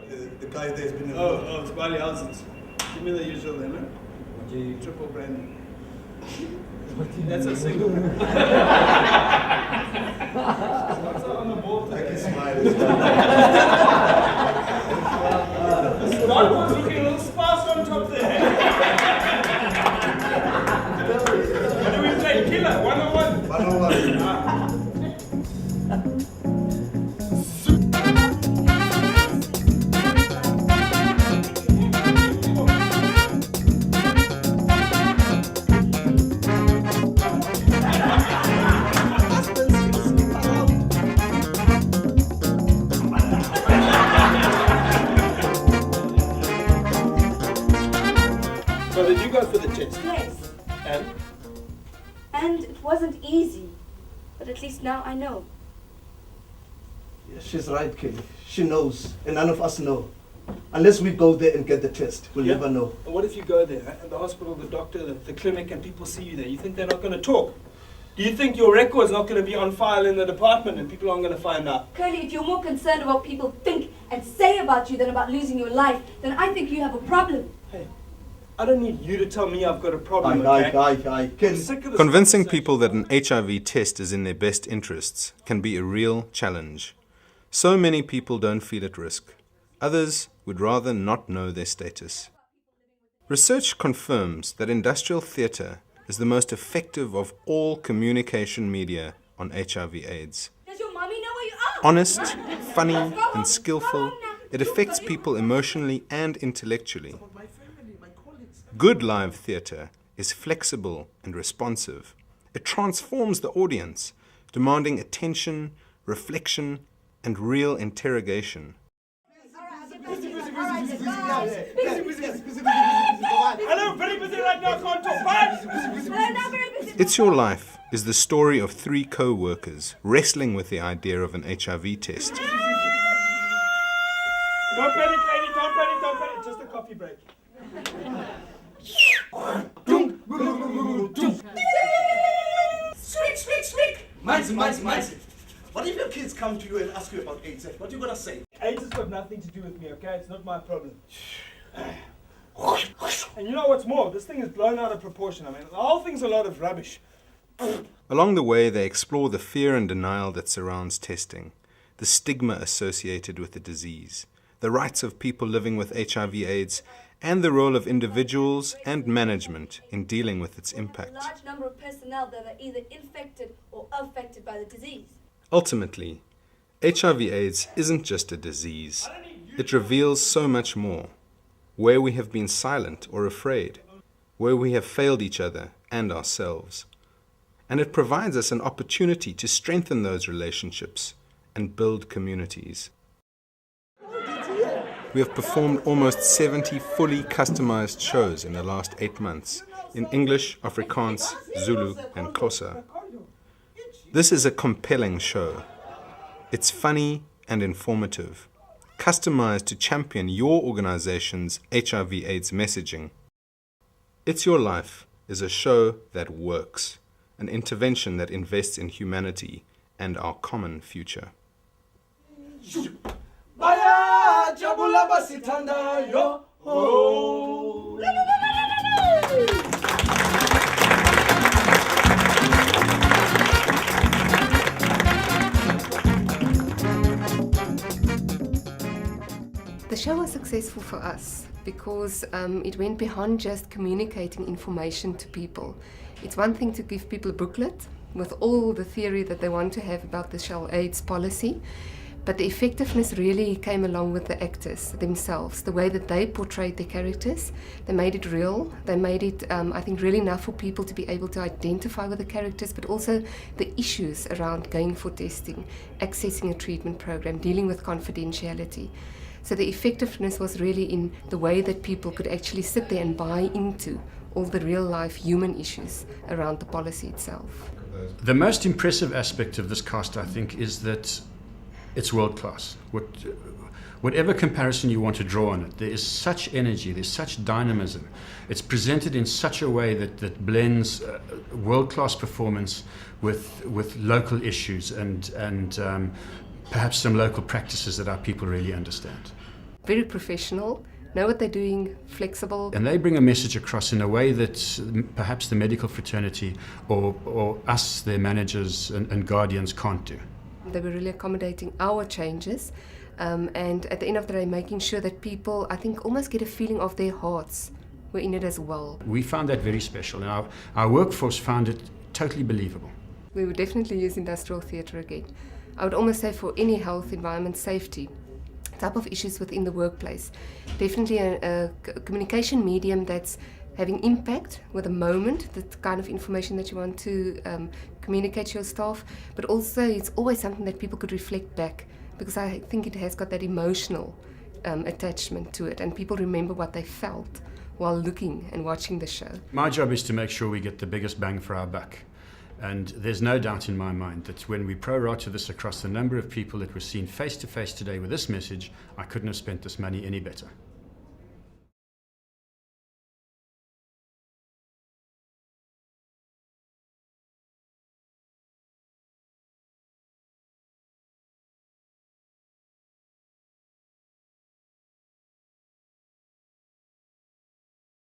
The guy there's been... It's Bali houses. Give me the usual then, huh? Triple brandy. That's a single. What's on the board today? I can smile. Scott was looking a little sparse on top there. What do we play? Killer, 101? 101. So did you go for the test? Yes, and it wasn't easy, but at least now I know. Yeah, she's right, Kelly. She knows, and none of us know. Unless we go there and get the test, we'll never know. And what if you go there, at the hospital, the doctor, the clinic, and people see you there? You think they're not going to talk? Do you think your record's not going to be on file in the department and people aren't going to find out? Curly, if you're more concerned about what people think and say about you than about losing your life, then I think you have a problem. Hey, I don't need you to tell me I've got a problem, Aye. I'm sick of this Convincing conversation. people that an HIV test is in their best interests can be a real challenge. So many people don't feel at risk. Others would rather not know their status. Research confirms that industrial theatre is the most effective of all communication media on HIV/AIDS. Does your mommy know where you are? Honest, funny, and skillful, it affects people emotionally and intellectually. Good live theatre is flexible and responsive. It transforms the audience, demanding attention, reflection, and real interrogation. Hello, very busy right now, can't talk. Bye. It's Your Life is the story of 3 co-workers wrestling with the idea of an HIV test. Don't panic, lady, don't panic. Just a coffee break. Squeak! Mighty. What if your kids come to you and ask you about AIDS? What are you gonna say? AIDS has got nothing to do with me, okay? It's not my problem. And you know what's more? This thing is blown out of proportion. I mean, the whole thing's a lot of rubbish. Along the way, they explore the fear and denial that surrounds testing, the stigma associated with the disease, the rights of people living with HIV/AIDS, and the role of individuals and management in dealing with its A impact. large number of personnel that are either infected or affected by the disease. Ultimately, HIV/AIDS isn't just a disease. It reveals so much more. Where we have been silent or afraid, where we have failed each other and ourselves. And it provides us an opportunity to strengthen those relationships and build communities. We have performed almost 70 fully customized shows in the last 8 months in English, Afrikaans, Zulu, and Xhosa. This is a compelling show. It's funny and informative, customized to champion your organization's HIV/AIDS messaging. It's Your Life is a show that works, an intervention that invests in humanity and our common future. Baya jabula basithandayo. Oh. The show was successful for us because it went beyond just communicating information to people. It's one thing to give people a booklet with all the theory that they want to have about the HIV/AIDS policy, but the effectiveness really came along with the actors themselves, the way that they portrayed their characters. They made it real. They made it, I think, really enough for people to be able to identify with the characters, but also the issues around going for testing, accessing a treatment program, dealing with confidentiality. So the effectiveness was really in the way that people could actually sit there and buy into all the real-life human issues around the policy itself. The most impressive aspect of this cast, I think, is that it's world-class. Whatever comparison you want to draw on it, there is such energy, there's such dynamism. It's presented in such a way that blends world-class performance with local issues and perhaps some local practices that our people really understand. very professional, know what they're doing, flexible. And they bring a message across in a way that perhaps the medical fraternity or us, their managers and guardians, can't do. They were really accommodating our changes, and at the end of the day making sure that people, I think, almost get a feeling of their hearts were in it as well. We found that very special, and our workforce found it totally believable. We would definitely use industrial theatre again. I would almost say for any health, environment, safety type of issues within the workplace. Definitely a communication medium that's having impact with a moment, the kind of information that you want to communicate to your staff, but also it's always something that people could reflect back, because I think it has got that emotional attachment to it, and people remember what they felt while looking and watching the show. My job is to make sure we get the biggest bang for our buck. And there's no doubt in my mind that when we prorate this across the number of people that were seen face to face today with this message, I couldn't have spent this money any better.